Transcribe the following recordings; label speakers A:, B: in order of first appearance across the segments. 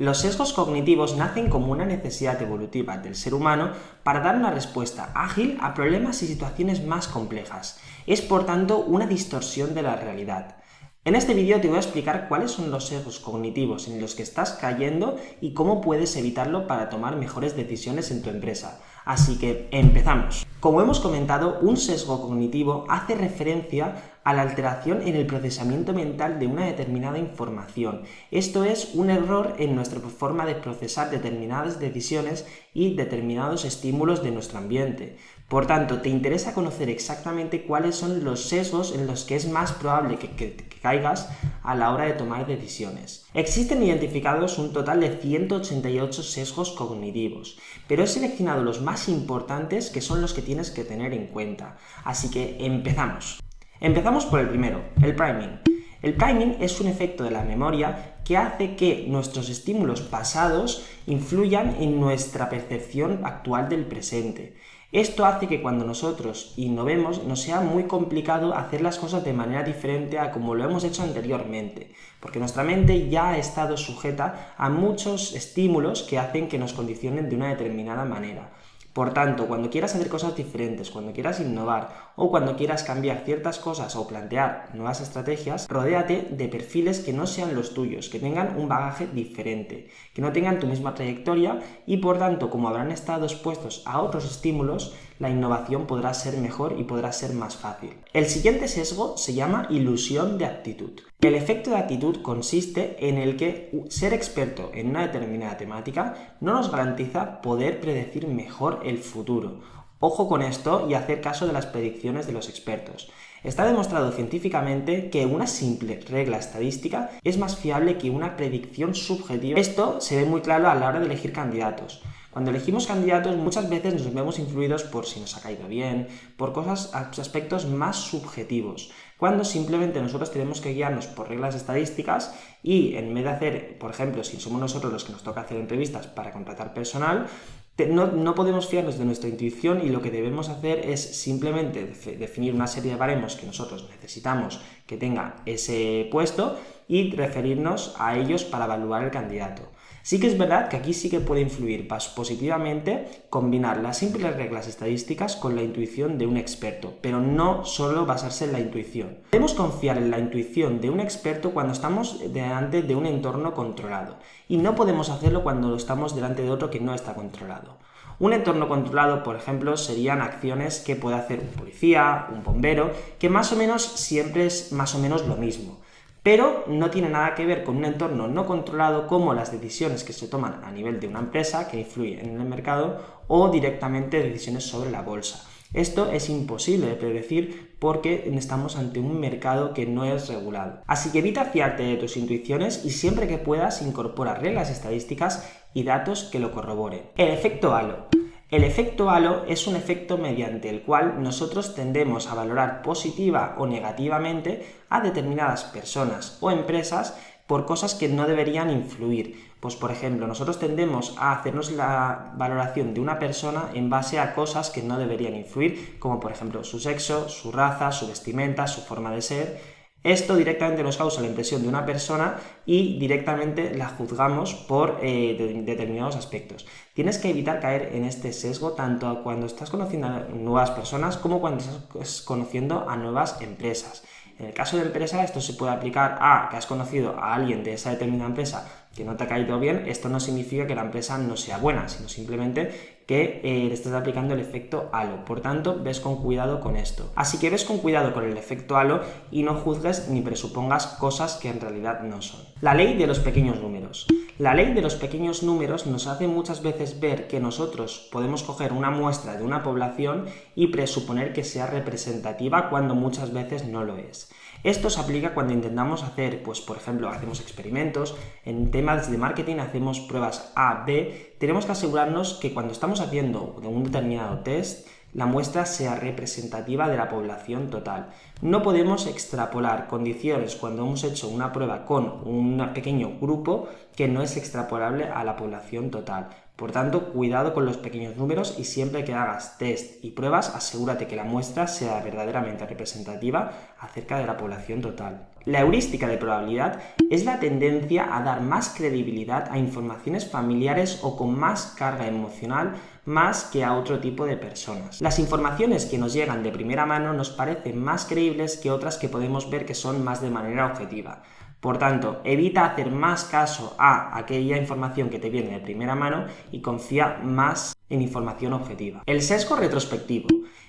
A: Los sesgos cognitivos nacen como una necesidad evolutiva del ser humano para dar una respuesta ágil a problemas y situaciones más complejas. Es, por tanto, una distorsión de la realidad. En este vídeo te voy a explicar cuáles son los sesgos cognitivos en los que estás cayendo y cómo puedes evitarlo para tomar mejores decisiones en tu empresa. Así que empezamos. Como hemos comentado, un sesgo cognitivo hace referencia a la alteración en el procesamiento mental de una determinada información. Esto es un error en nuestra forma de procesar determinadas decisiones y determinados estímulos de nuestro ambiente. Por tanto, te interesa conocer exactamente cuáles son los sesgos en los que es más probable que caigas a la hora de tomar decisiones. Existen identificados un total de 188 sesgos cognitivos, pero he seleccionado los más importantes, que son los que tienes que tener en cuenta. Así que empezamos. Empezamos por el primero, el priming. El priming es un efecto de la memoria que hace que nuestros estímulos pasados influyan en nuestra percepción actual del presente. Esto hace que cuando nosotros innovemos nos sea muy complicado hacer las cosas de manera diferente a como lo hemos hecho anteriormente, porque nuestra mente ya ha estado sujeta a muchos estímulos que hacen que nos condicionen de una determinada manera. Por tanto, cuando quieras hacer cosas diferentes, cuando quieras innovar o cuando quieras cambiar ciertas cosas o plantear nuevas estrategias, rodéate de perfiles que no sean los tuyos, que tengan un bagaje diferente, que no tengan tu misma trayectoria y por tanto, como habrán estado expuestos a otros estímulos, la innovación podrá ser mejor y podrá ser más fácil. El siguiente sesgo se llama ilusión de actitud. El efecto de actitud consiste en el que ser experto en una determinada temática no nos garantiza poder predecir mejor el futuro. Ojo con esto y hacer caso de las predicciones de los expertos. Está demostrado científicamente que una simple regla estadística es más fiable que una predicción subjetiva. Esto se ve muy claro a la hora de elegir candidatos. Cuando elegimos candidatos muchas veces nos vemos influidos por si nos ha caído bien, por aspectos más subjetivos, cuando simplemente nosotros tenemos que guiarnos por reglas estadísticas y en vez de hacer, por ejemplo, si somos nosotros los que nos toca hacer entrevistas para contratar personal, no podemos fiarnos de nuestra intuición y lo que debemos hacer es simplemente definir una serie de baremos que nosotros necesitamos que tenga ese puesto y referirnos a ellos para evaluar el candidato. Sí que es verdad que aquí sí que puede influir positivamente combinar las simples reglas estadísticas con la intuición de un experto, pero no solo basarse en la intuición. Podemos confiar en la intuición de un experto cuando estamos delante de un entorno controlado y no podemos hacerlo cuando estamos delante de otro que no está controlado. Un entorno controlado, por ejemplo, serían acciones que puede hacer un policía, un bombero, que más o menos siempre es más o menos lo mismo. Pero no tiene nada que ver con un entorno no controlado como las decisiones que se toman a nivel de una empresa que influye en el mercado o directamente decisiones sobre la bolsa. Esto es imposible de predecir porque estamos ante un mercado que no es regulado. Así que evita fiarte de tus intuiciones y siempre que puedas incorpora reglas estadísticas y datos que lo corroboren. El efecto halo. El efecto halo es un efecto mediante el cual nosotros tendemos a valorar positiva o negativamente a determinadas personas o empresas por cosas que no deberían influir. Pues por ejemplo, nosotros tendemos a hacernos la valoración de una persona en base a cosas que no deberían influir, como por ejemplo su sexo, su raza, su vestimenta, su forma de ser. Esto directamente nos causa la impresión de una persona y directamente la juzgamos por determinados aspectos. Tienes que evitar caer en este sesgo tanto cuando estás conociendo a nuevas personas como cuando estás conociendo a nuevas empresas. En el caso de empresa, esto se puede aplicar a que has conocido a alguien de esa determinada empresa que no te ha caído bien. Esto no significa que la empresa no sea buena, sino simplemente que le estás aplicando el efecto halo. Por tanto, ves con cuidado con esto. Así que ves con cuidado con el efecto halo y no juzgues ni presupongas cosas que en realidad no son. La ley de los pequeños números. La ley de los pequeños números nos hace muchas veces ver que nosotros podemos coger una muestra de una población y presuponer que sea representativa cuando muchas veces no lo es. Esto se aplica cuando intentamos hacer, pues por ejemplo, hacemos experimentos, en temas de marketing hacemos pruebas A, B, tenemos que asegurarnos que cuando estamos haciendo un determinado test, la muestra sea representativa de la población total. No podemos extrapolar condiciones cuando hemos hecho una prueba con un pequeño grupo que no es extrapolable a la población total. Por tanto, cuidado con los pequeños números y siempre que hagas test y pruebas, asegúrate que la muestra sea verdaderamente representativa acerca de la población total. La heurística de probabilidad es la tendencia a dar más credibilidad a informaciones familiares o con más carga emocional más que a otro tipo de personas. Las informaciones que nos llegan de primera mano nos parecen más creíbles que otras que podemos ver que son más de manera objetiva. Por tanto, evita hacer más caso a aquella información que te viene de primera mano y confía más en información objetiva. El sesgo retrospectivo.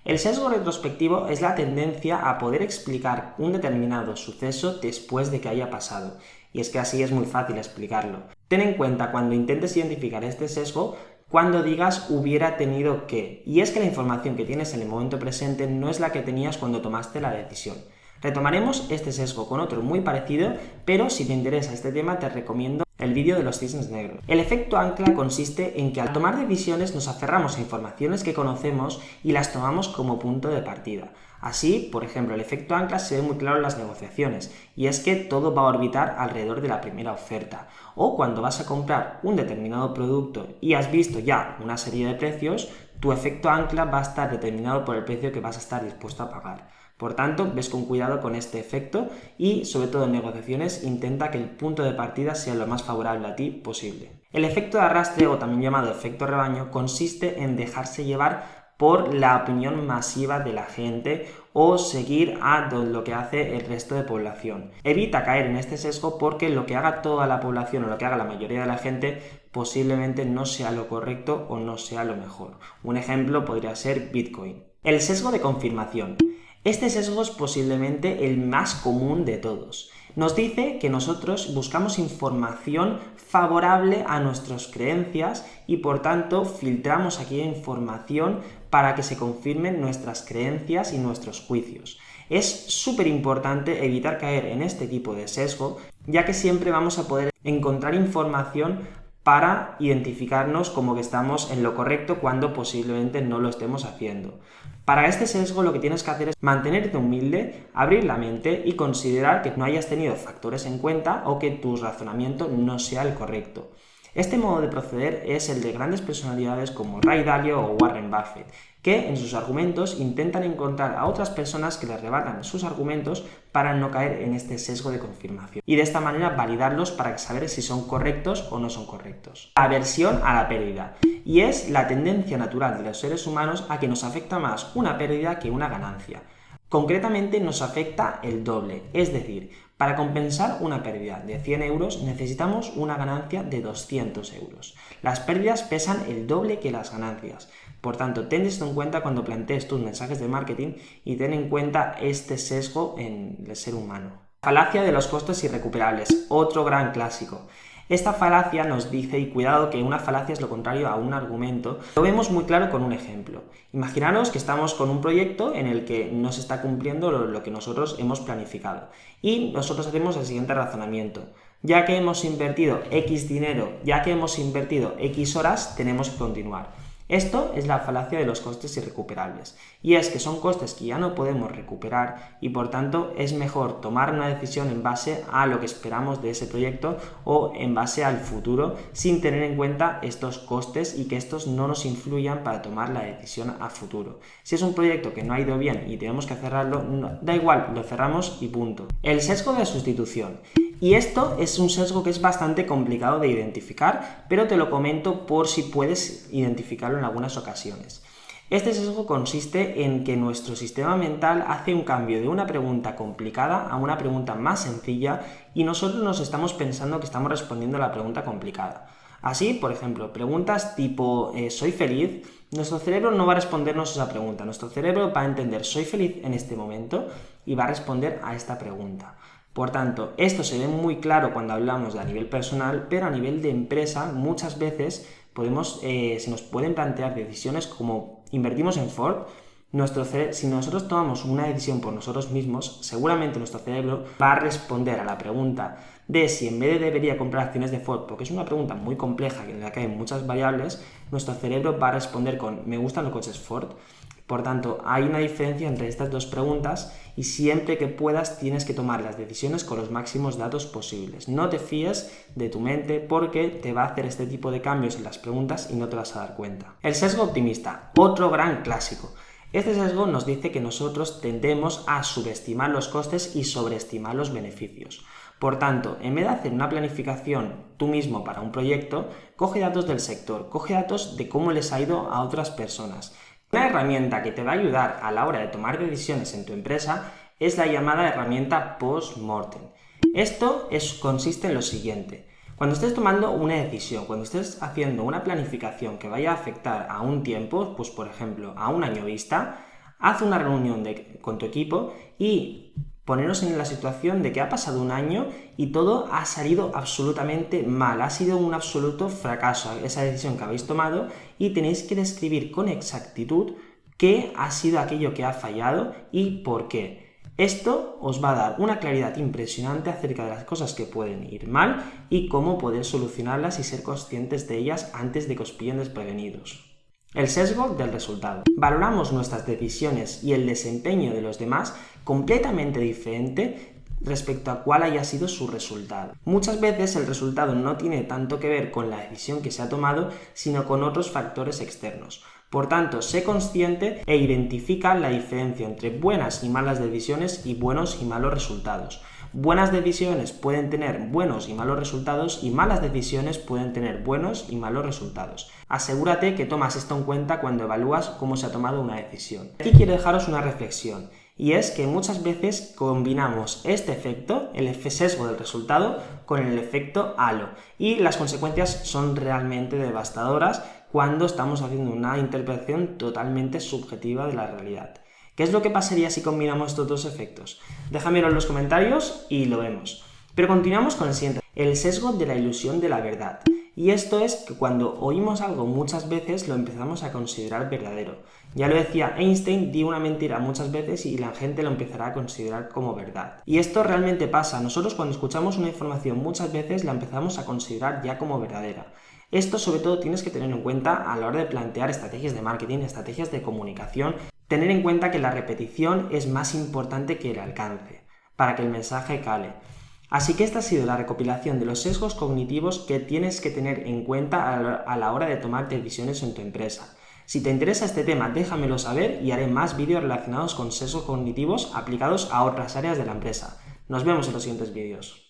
A: El sesgo retrospectivo es la tendencia a poder explicar un determinado suceso después de que haya pasado. Y es que así es muy fácil explicarlo. Ten en cuenta cuando intentes identificar este sesgo cuando digas hubiera tenido que. Y es que la información que tienes en el momento presente no es la que tenías cuando tomaste la decisión. Retomaremos este sesgo con otro muy parecido, pero si te interesa este tema te recomiendo el vídeo de los cisnes negros. El efecto ancla consiste en que al tomar decisiones nos aferramos a informaciones que conocemos y las tomamos como punto de partida. Así, por ejemplo, el efecto ancla se ve muy claro en las negociaciones, y es que todo va a orbitar alrededor de la primera oferta. O cuando vas a comprar un determinado producto y has visto ya una serie de precios, tu efecto ancla va a estar determinado por el precio que vas a estar dispuesto a pagar. Por tanto, ves con cuidado con este efecto y, sobre todo en negociaciones, intenta que el punto de partida sea lo más favorable a ti posible. El efecto de arrastre, o también llamado efecto rebaño, consiste en dejarse llevar por la opinión masiva de la gente o seguir a lo que hace el resto de población. Evita caer en este sesgo porque lo que haga toda la población o lo que haga la mayoría de la gente posiblemente no sea lo correcto o no sea lo mejor. Un ejemplo podría ser Bitcoin. El sesgo de confirmación. Este sesgo es posiblemente el más común de todos. Nos dice que nosotros buscamos información favorable a nuestras creencias y por tanto filtramos aquella información para que se confirmen nuestras creencias y nuestros juicios. Es súper importante evitar caer en este tipo de sesgo, ya que siempre vamos a poder encontrar información para identificarnos como que estamos en lo correcto cuando posiblemente no lo estemos haciendo. Para este sesgo lo que tienes que hacer es mantenerte humilde, abrir la mente y considerar que no hayas tenido factores en cuenta o que tu razonamiento no sea el correcto. Este modo de proceder es el de grandes personalidades como Ray Dalio o Warren Buffett, que en sus argumentos intentan encontrar a otras personas que les rebatan sus argumentos para no caer en este sesgo de confirmación y de esta manera validarlos para saber si son correctos o no son correctos. Aversión a la pérdida, y es la tendencia natural de los seres humanos a que nos afecta más una pérdida que una ganancia. Concretamente nos afecta el doble, es decir, para compensar una pérdida de 100 euros necesitamos una ganancia de 200 euros. Las pérdidas pesan el doble que las ganancias. Por tanto, ten esto en cuenta cuando plantees tus mensajes de marketing y ten en cuenta este sesgo en el ser humano. Falacia de los costes irrecuperables, otro gran clásico. Esta falacia nos dice, y cuidado que una falacia es lo contrario a un argumento, lo vemos muy claro con un ejemplo. Imaginaros que estamos con un proyecto en el que no se está cumpliendo lo que nosotros hemos planificado y nosotros hacemos el siguiente razonamiento. Ya que hemos invertido X dinero, ya que hemos invertido X horas, tenemos que continuar. Esto es la falacia de los costes irrecuperables, y es que son costes que ya no podemos recuperar y por tanto es mejor tomar una decisión en base a lo que esperamos de ese proyecto o en base al futuro sin tener en cuenta estos costes y que estos no nos influyan para tomar la decisión a futuro. Si es un proyecto que no ha ido bien y tenemos que cerrarlo, da igual, lo cerramos y punto. El sesgo de sustitución. Y esto es un sesgo que es bastante complicado de identificar, pero te lo comento por si puedes identificarlo en algunas ocasiones. Este sesgo consiste en que nuestro sistema mental hace un cambio de una pregunta complicada a una pregunta más sencilla y nosotros nos estamos pensando que estamos respondiendo a la pregunta complicada. Así, por ejemplo, preguntas tipo ¿soy feliz? Nuestro cerebro no va a respondernos esa pregunta. Nuestro cerebro va a entender ¿soy feliz en este momento? Y va a responder a esta pregunta. Por tanto, esto se ve muy claro cuando hablamos de a nivel personal, pero a nivel de empresa muchas veces se nos pueden plantear decisiones como invertimos en Ford. Si nosotros tomamos una decisión por nosotros mismos, seguramente nuestro cerebro va a responder a la pregunta de si en vez de debería comprar acciones de Ford, porque es una pregunta muy compleja en la que hay muchas variables, nuestro cerebro va a responder con me gustan los coches Ford. Por tanto, hay una diferencia entre estas dos preguntas y siempre que puedas tienes que tomar las decisiones con los máximos datos posibles. No te fíes de tu mente porque te va a hacer este tipo de cambios en las preguntas y no te vas a dar cuenta. El sesgo optimista, otro gran clásico. Este sesgo nos dice que nosotros tendemos a subestimar los costes y sobreestimar los beneficios. Por tanto, en vez de hacer una planificación tú mismo para un proyecto, coge datos del sector, coge datos de cómo les ha ido a otras personas. Una herramienta que te va a ayudar a la hora de tomar decisiones en tu empresa es la llamada herramienta post-mortem. Esto consiste en lo siguiente. Cuando estés tomando una decisión, cuando estés haciendo una planificación que vaya a afectar a un tiempo, pues por ejemplo a un año vista, haz una reunión con tu equipo y poneros en la situación de que ha pasado un año y todo ha salido absolutamente mal, ha sido un absoluto fracaso esa decisión que habéis tomado y tenéis que describir con exactitud qué ha sido aquello que ha fallado y por qué. Esto os va a dar una claridad impresionante acerca de las cosas que pueden ir mal y cómo poder solucionarlas y ser conscientes de ellas antes de que os pillen desprevenidos. El sesgo del resultado. Valoramos nuestras decisiones y el desempeño de los demás completamente diferente respecto a cuál haya sido su resultado. Muchas veces el resultado no tiene tanto que ver con la decisión que se ha tomado, sino con otros factores externos. Por tanto, sé consciente e identifica la diferencia entre buenas y malas decisiones y buenos y malos resultados. Buenas decisiones pueden tener buenos y malos resultados y malas decisiones pueden tener buenos y malos resultados. Asegúrate que tomas esto en cuenta cuando evalúas cómo se ha tomado una decisión. Aquí quiero dejaros una reflexión y es que muchas veces combinamos este efecto, el sesgo del resultado, con el efecto halo y las consecuencias son realmente devastadoras cuando estamos haciendo una interpretación totalmente subjetiva de la realidad. ¿Qué es lo que pasaría si combinamos estos dos efectos? Déjamelo en los comentarios y lo vemos. Pero continuamos con el siguiente, el sesgo de la ilusión de la verdad. Y esto es que cuando oímos algo muchas veces lo empezamos a considerar verdadero. Ya lo decía Einstein, di una mentira muchas veces y la gente lo empezará a considerar como verdad. Y esto realmente pasa. Nosotros cuando escuchamos una información muchas veces la empezamos a considerar ya como verdadera. Esto sobre todo tienes que tener en cuenta a la hora de plantear estrategias de marketing, estrategias de comunicación. Tener en cuenta que la repetición es más importante que el alcance, para que el mensaje cale. Así que esta ha sido la recopilación de los sesgos cognitivos que tienes que tener en cuenta a la hora de tomar decisiones en tu empresa. Si te interesa este tema, déjamelo saber y haré más vídeos relacionados con sesgos cognitivos aplicados a otras áreas de la empresa. Nos vemos en los siguientes vídeos.